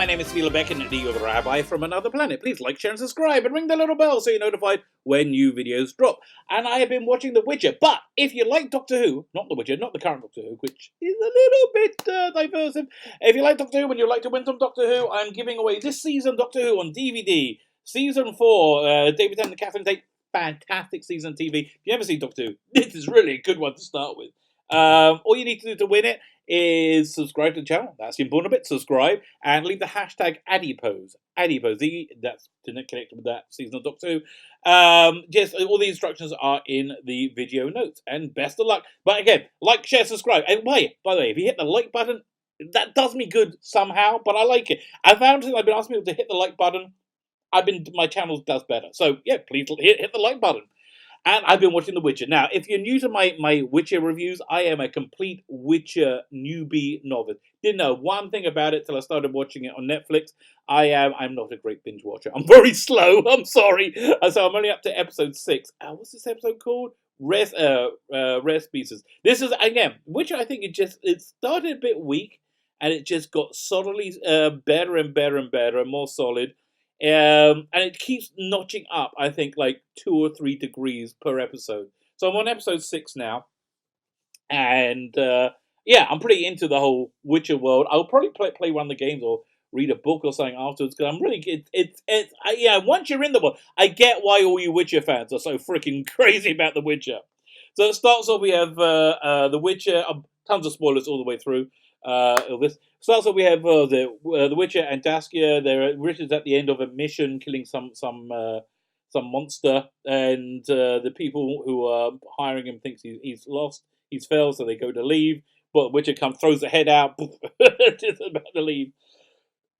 my name is Phil Beck and you're the Rabbi from another planet. Please like, share and subscribe and ring the little bell so you're notified when new videos drop. And I have been watching The Witcher, but if you like Doctor Who, not The Witcher, not the current Doctor Who, which is a little bit diverse. If you like Doctor Who and you'd like to win some Doctor Who, I'm giving away this season Doctor Who on DVD. Season 4, David Tennant and Catherine Tate, fantastic season TV. If you ever see Doctor Who, this is really a good one to start with. All you need to do to win it is subscribe to the channel. That's the important bit. Subscribe and leave the hashtag Adipose. Adipose. That's connected with that season of Doctor Who. Yes, all the instructions are in the video notes. And best of luck. But again, like, share, subscribe. And by the way, if you hit the like button, that does me good somehow. But I like it. I found since I've been asking people to hit the like button, my channel does better. So yeah, please hit the like button. And I've been watching The Witcher. Now, if you're new to my Witcher reviews, I am a complete Witcher newbie novice. Didn't know one thing about it till I started watching it on Netflix. I'm not a great binge watcher. I'm very slow. I'm sorry. So I'm only up to episode 6. What's this episode called? Rare Species. This is, again, Witcher, I think it started a bit weak, and it just got solidly better and better and better and more solid. And it keeps notching up, I think, like 2 or 3 degrees per episode. So I'm on episode 6 now. And, yeah, I'm pretty into the whole Witcher world. I'll probably play one of the games or read a book or something afterwards. Because I'm really, once you're in the world, I get why all you Witcher fans are so freaking crazy about The Witcher. So it starts off, we have The Witcher, tons of spoilers all the way through. This starts off, we have the Witcher and Daskia. Richard's at the end of a mission, killing some monster, and the people who are hiring him thinks he's lost, he's failed, so they go to leave. But Witcher throws the head out, just about to leave.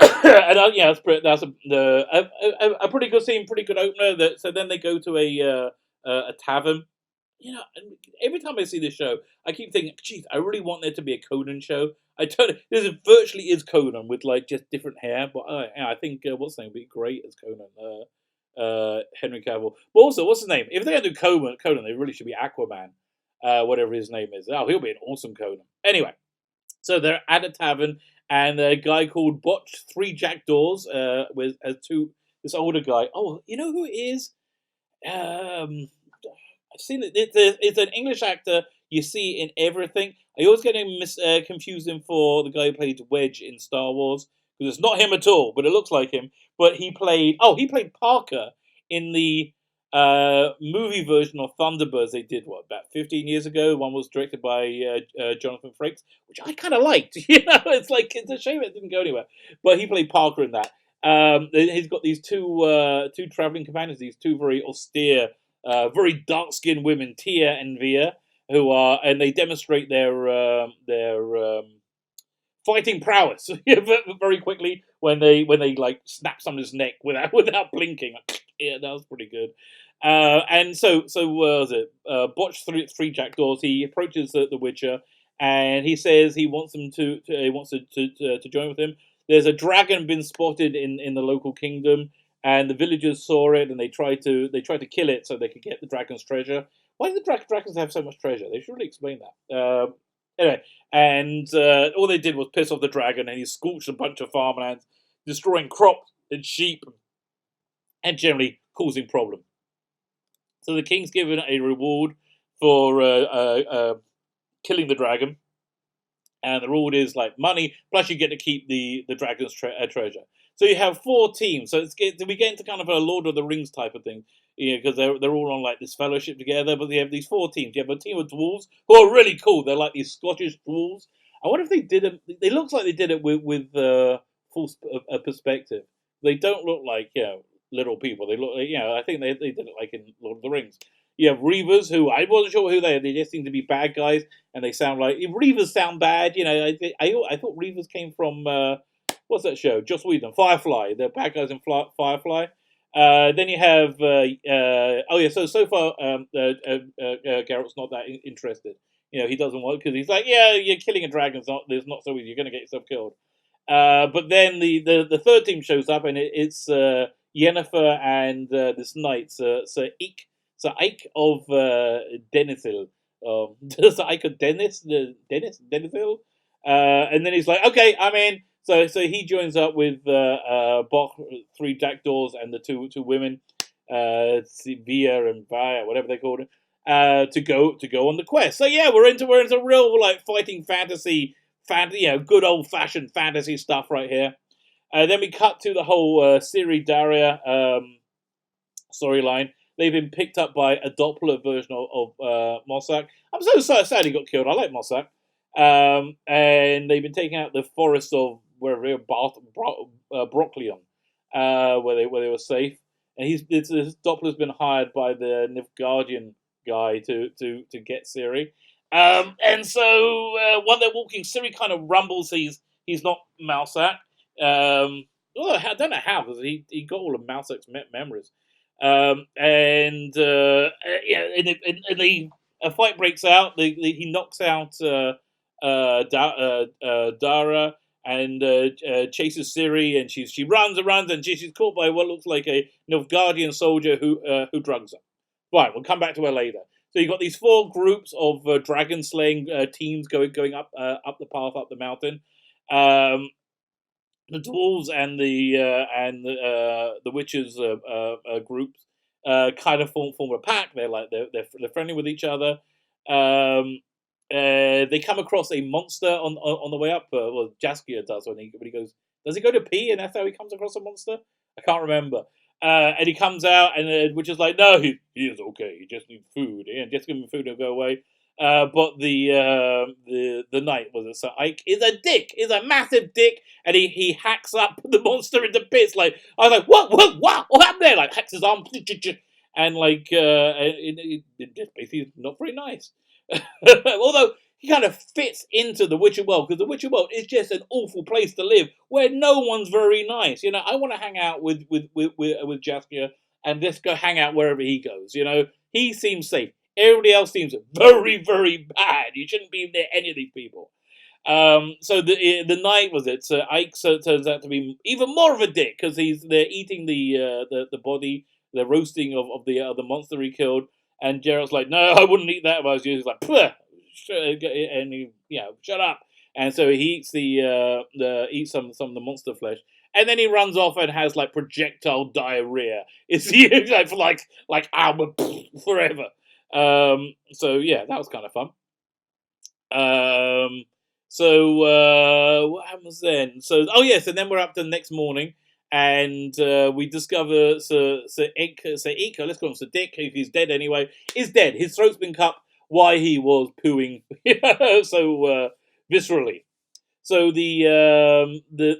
And yeah, that's a pretty good scene, pretty good opener. So then they go to a tavern. You know, every time I see this show, I keep thinking, geez, I really want there to be a Conan show. This virtually is Conan with like just different hair, but I think what's his name would be great as Conan, Henry Cavill. But also, what's his name? If they're gonna do Conan, they really should be Aquaman, whatever his name is. Oh, he'll be an awesome Conan. Anyway, so they're at a tavern, and a guy called Botch 3 Jackdaws with this older guy. Oh, you know who it is? I've seen it. It's an English actor you see in everything. I always get him confused him for the guy who played Wedge in Star Wars, because it's not him at all, but it looks like him. But he played Parker in the movie version of Thunderbirds they did about 15 years ago. One was directed by Jonathan Frakes, which I kind of liked. You know, it's a shame it didn't go anywhere. But he played Parker in that. He's got these two traveling companions, these two very austere, very dark-skinned women, Tia and Via, and they demonstrate their fighting prowess very quickly when they like snap someone's neck without blinking. Yeah, that was pretty good. And so was it Botch 3 Jackdaws? He approaches the Witcher, and he says he wants them to join with him. There's a dragon been spotted in the local kingdom. And the villagers saw it, and they tried to kill it so they could get the dragon's treasure. Why do the dragons have so much treasure? They should really explain that. Anyway, and all they did was piss off the dragon, and he scorched a bunch of farmlands, destroying crops and sheep, and generally causing problems. So the king's given a reward for killing the dragon, and the reward is like money, plus you get to keep the dragon's treasure. So you have 4 teams. So we get into kind of a Lord of the Rings type of thing, because they're all on like this fellowship together. But they have these 4 teams. You have a team of dwarves who are really cool. They're like these Scottish dwarves. I wonder if they did it. It looks like they did it with full perspective. They don't look like little people. They look like, I think they did it like in Lord of the Rings. You have Reavers, who I wasn't sure who they are. They just seem to be bad guys, and they sound like Reavers sound bad. I thought Reavers came from. What's that show? Joss Whedon, Firefly. The bad guys in Firefly. Then you have so far Geralt's not that interested. He doesn't want, because he's like, you're killing a dragon. It's not so easy. You're going to get yourself killed. But then the third team shows up, and it's Yennefer and this knight, Sir Ike of Denethil. Sir Ike of Denethil. And then he's like, okay, I'm in. So he joins up with Bach, three jackdaws, and the two women, Via and Via, whatever they called it, to go on the quest. So yeah, we're into real like fighting fantasy, good old fashioned fantasy stuff right here. Then we cut to the whole Series Daria storyline. They've been picked up by a Doppler version of Mossack. I'm so sad he got killed. I like Mossack. And they've been taking out the forest of wherever Brockleon, where they were safe. And this Doppler's been hired by the Nilfgaardian guy to get Ciri. And so while they're walking, Ciri kind of rumbles. He's not Mousak. I don't know how, because he got all of Mousek's memories. And a fight breaks out. He knocks out Dara and chases Ciri, and she runs and runs, and she's caught by what looks like a Nilfgaardian soldier who drugs her. Right, we'll come back to her later. So you've got these four groups of dragon slaying teams going up the path up the mountain. The dwarves and the witches groups kind of form a pack. They're friendly with each other. They come across a monster on the way up. Well, Jaskier does when he goes. Does he go to pee, and that's how he comes across a monster? I can't remember. And he comes out, and which is like, no, he is okay. He just needs food. Yeah, just give him food and go away. But the knight, was it Sir Ike, is a dick. Is a massive dick, and he hacks up the monster into bits. Like, I was like, what happened there? Like, hacks his arm, and like it just basically not very nice. Although he kind of fits into the Witcher world, because the Witcher world is just an awful place to live where no one's very nice. I want to hang out with Jaskier and just go hang out wherever he goes. He seems safe. Everybody else seems very, very bad. You shouldn't be near any of these people. So the knight, was it? So Ike turns out to be even more of a dick, because they're eating the body, the roasting of the monster he killed, and Geralt's like, no, I wouldn't eat that if I was you. He's like, Pugh! And he, shut up. And so he eats eats some of the monster flesh, and then he runs off and has like projectile diarrhea. It's like for like hour forever. So yeah, that was kind of fun. So what happens then? So yes, and then we're up the next morning, and we discover Sir Ika, let's call him Sir Dick, if he's dead anyway, is dead. His throat's been cut while he was pooing so viscerally. So the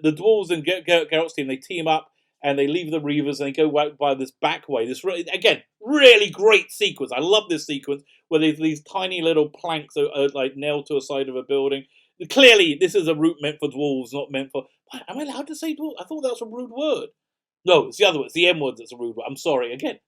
dwarves and Geralt's team, they team up, and they leave the Reavers, and they go by this back way. This, again, really great sequence. I love this sequence where there's these tiny little planks like nailed to a side of a building. Clearly, this is a route meant for dwarves, not meant for... Am I allowed to say dwarves? I thought that was a rude word. No, it's the other word. It's the M word that's a rude word. I'm sorry, again.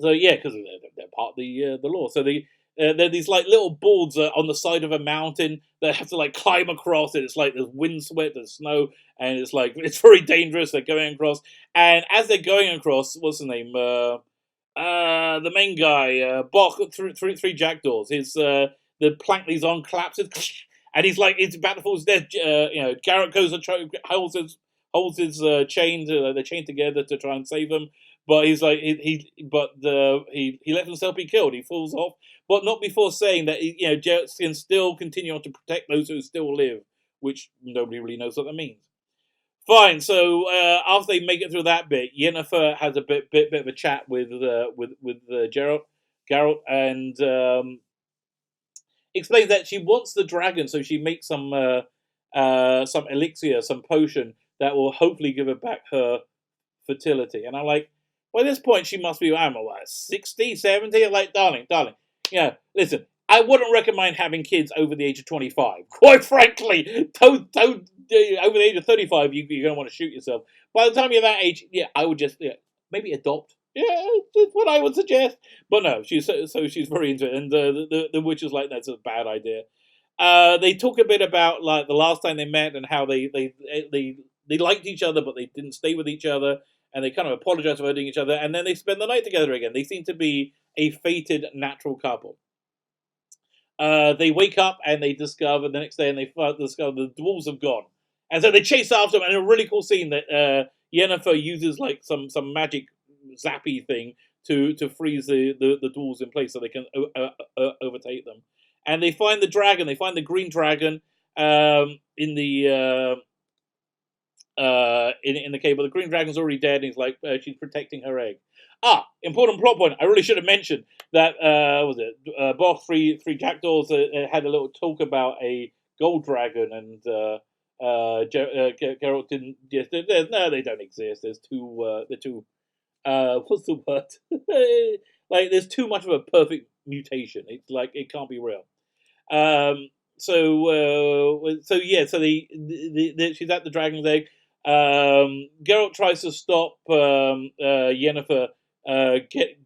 So yeah, because they're part of the law. So there are these like little boards on the side of a mountain that have to like climb across it. It's like there's windswept, there's snow, and it's like it's very dangerous. They're going across, and as they're going across, what's the name? The main guy, Bach, three jackdaws. The plank he's on collapses, and he's like it's about to fall to death. Garrett goes and holds his chain. They're chained together to try and save him. But he's like he lets himself be killed. He falls off, but not before saying that Geralt can still continue on to protect those who still live, which nobody really knows what that means. Fine. So after they make it through that bit, Yennefer has a bit of a chat with Geralt, and explains that she wants the dragon, so she makes some elixir, some potion that will hopefully give her back her fertility. And I'm like, by this point, she must be, I don't know, 60, 70? I'm like, darling, listen, I wouldn't recommend having kids over the age of 25. Quite frankly, over the age of 35, you're going to want to shoot yourself. By the time you're that age, I would just, maybe adopt. Yeah, that's what I would suggest. But no, she's very into it. And the witch is like, that's a bad idea. They talk a bit about like the last time they met and how they liked each other, but they didn't stay with each other. And they kind of apologize for hurting each other, and then they spend the night together again. They seem to be a fated natural couple. They wake up and they discover the next day, and they discover the dwarves have gone, and so they chase after them. And a really cool scene that Yennefer uses like some magic zappy thing to freeze the dwarves in place so they can overtake them. And they find the dragon. They find the green dragon in the in the cave, but the green dragon's already dead, and he's like she's protecting her egg. Ah, important plot point. I really should have mentioned that. Was it Bach three jackdaws had a little talk about a gold dragon, and Geralt didn't. Yes, no, they don't exist. There's two. The two. What's the word? Like, there's too much of a perfect mutation. It's like it can't be real. So yeah, so she's at the dragon's egg. Geralt tries to stop Yennefer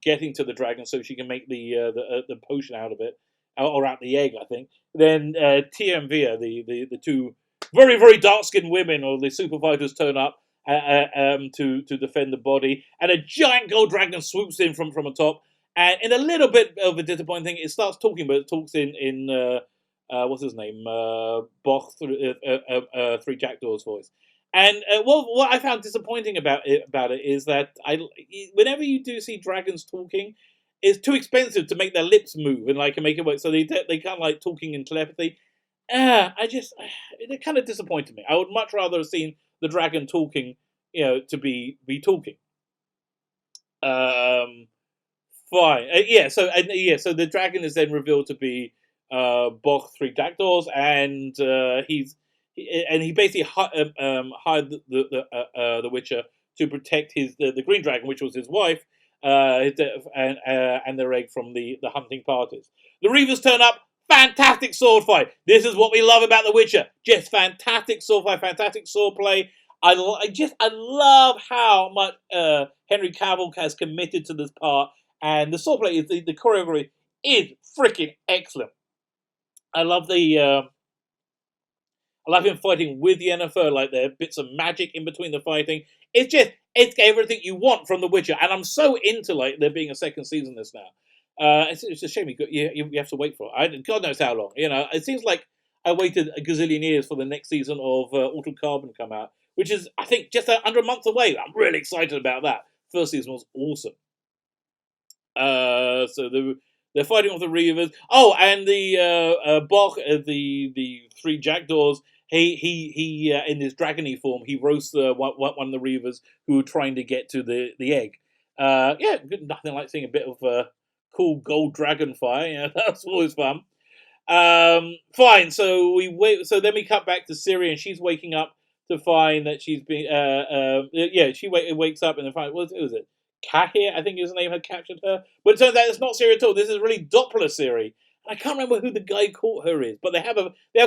getting to the dragon so she can make the potion out of it, or out the egg, I think. Then Tia and Via, the two very dark skinned women, or the super fighters, turn up to defend the body, and a giant gold dragon swoops in from atop. And in a little bit of a disappointing thing, it starts talking, but it talks in what's his name? Bach, Three Jackdaws voice. And what I found disappointing about it is that whenever you do see dragons talking, it's too expensive to make their lips move and like make it work. So they kind of like talking in telepathy. It kind of disappointed me. I would much rather have seen the dragon talking, to be talking. Fine. So the dragon is then revealed to be Bach Three Jackdaws, and he basically hired the Witcher to protect the green dragon, which was his wife, and their egg from the hunting parties. The Reavers turn up. Fantastic sword fight. This is what we love about The Witcher. Just fantastic sword fight, fantastic sword play. I love how much Henry Cavill has committed to this part, and the sword play the choreography is freaking excellent. I love I love him fighting with Yennefer, like there are bits of magic in between the fighting. It's everything you want from The Witcher, and I'm so into like there being a second season of this now. It's a shame you have to wait for it. God knows how long. It seems like I waited a gazillion years for the next season of Altered Carbon to come out, which is, I think, just under a month away. I'm really excited about that. First season was awesome. So they're fighting with the Reavers. Oh, and the Bach, the Three Jackdaws. He in his dragony form, he roasts one of the Reavers who are trying to get to the egg. Nothing like seeing a bit of cool gold dragon fire. Yeah, that's always fun. Fine. So we wait. So then we cut back to Ciri, and she's waking up to find that she's been. She wakes up and then find what was it? Kahir, I think his name, had captured her. But it turns out it's not Ciri at all. This is really Doppler Ciri. I can't remember who the guy caught her is, but they have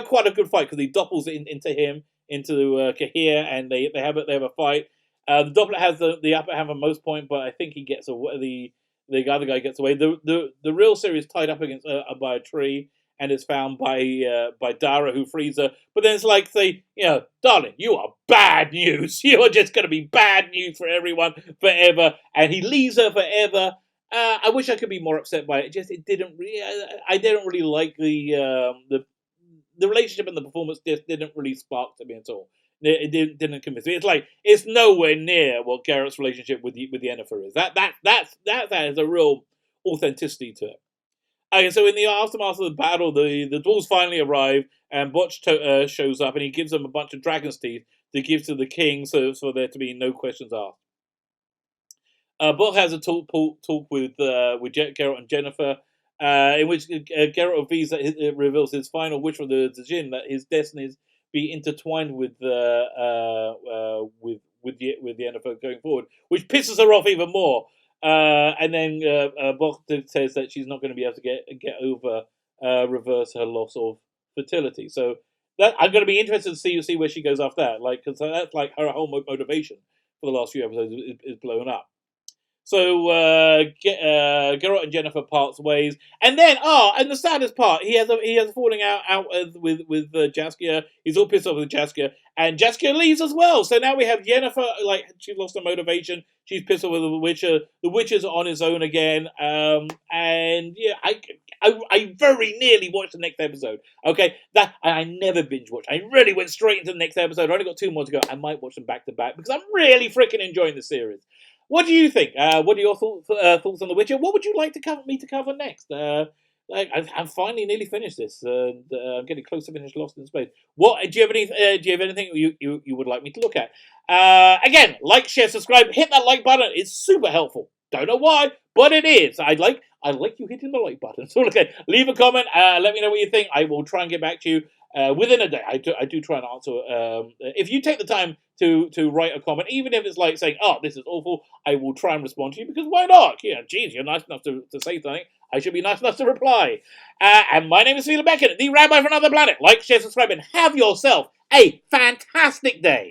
quite a good fight because he doppels into him, into Kahir, and they have a fight. The Doppler has the upper hand at most point, but I think he gets away. The other guy gets away. The real Ciri is tied up against by a tree and is found by Dara, who frees her. But then it's like, darling, you are bad news. You are just going to be bad news for everyone forever. And he leaves her forever. I wish I could be more upset by it. It didn't really. I didn't really like the relationship and the performance. Just didn't really spark to me at all. It didn't convince me. It's like it's nowhere near what Geralt's relationship with Yennefer is. That has a real authenticity to it. Okay, so in the aftermath of the battle, the dwarves finally arrive, and Botch shows up, and he gives them a bunch of dragon's teeth to give to the king, so for there to be no questions asked. Botch has a talk with Geralt and Yennefer, in which Geralt reveals his final wish from the Djinn, that his destinies be intertwined with Yennefer going forward, which pisses her off even more. And then Bach says that she's not going to be able to get over reverse her loss of fertility. So that I'm going to be interested to see where she goes after that. Like, because that's like her whole motivation for the last few episodes is blown up. So Geralt and Jennifer parts ways, and then and the saddest part, he has a falling out with Jaskier. He's all pissed off with Jaskier, and Jaskier leaves as well. So now we have Jennifer, like, she's lost her motivation. She's pissed off with the Witcher. The Witcher's on his own again, and yeah, I very nearly watched the next episode. Okay, that I never binge watched. I really went straight into the next episode. I only got 2 more to go. I might watch them back to back because I'm really freaking enjoying the series. What do you think? What are your thoughts on The Witcher? What would you like me to cover next? I'm finally nearly finished this. I'm getting close to finish Lost in Space. What do you have anything you would like me to look at? Again, like, share, subscribe, hit that like button. It's super helpful. Don't know why, but it is. I like you hitting the like button. So okay, leave a comment. Let me know what you think. I will try and get back to you within a day. I do try and answer. If you take the time to write a comment, even if it's like saying, "Oh, this is awful," I will try and respond to you, because why not? Yeah, geez, you're nice enough to say something. I should be nice enough to reply. And my name is Felix Beckett, the Rabbi from Another Planet. Like, share, subscribe, and have yourself a fantastic day.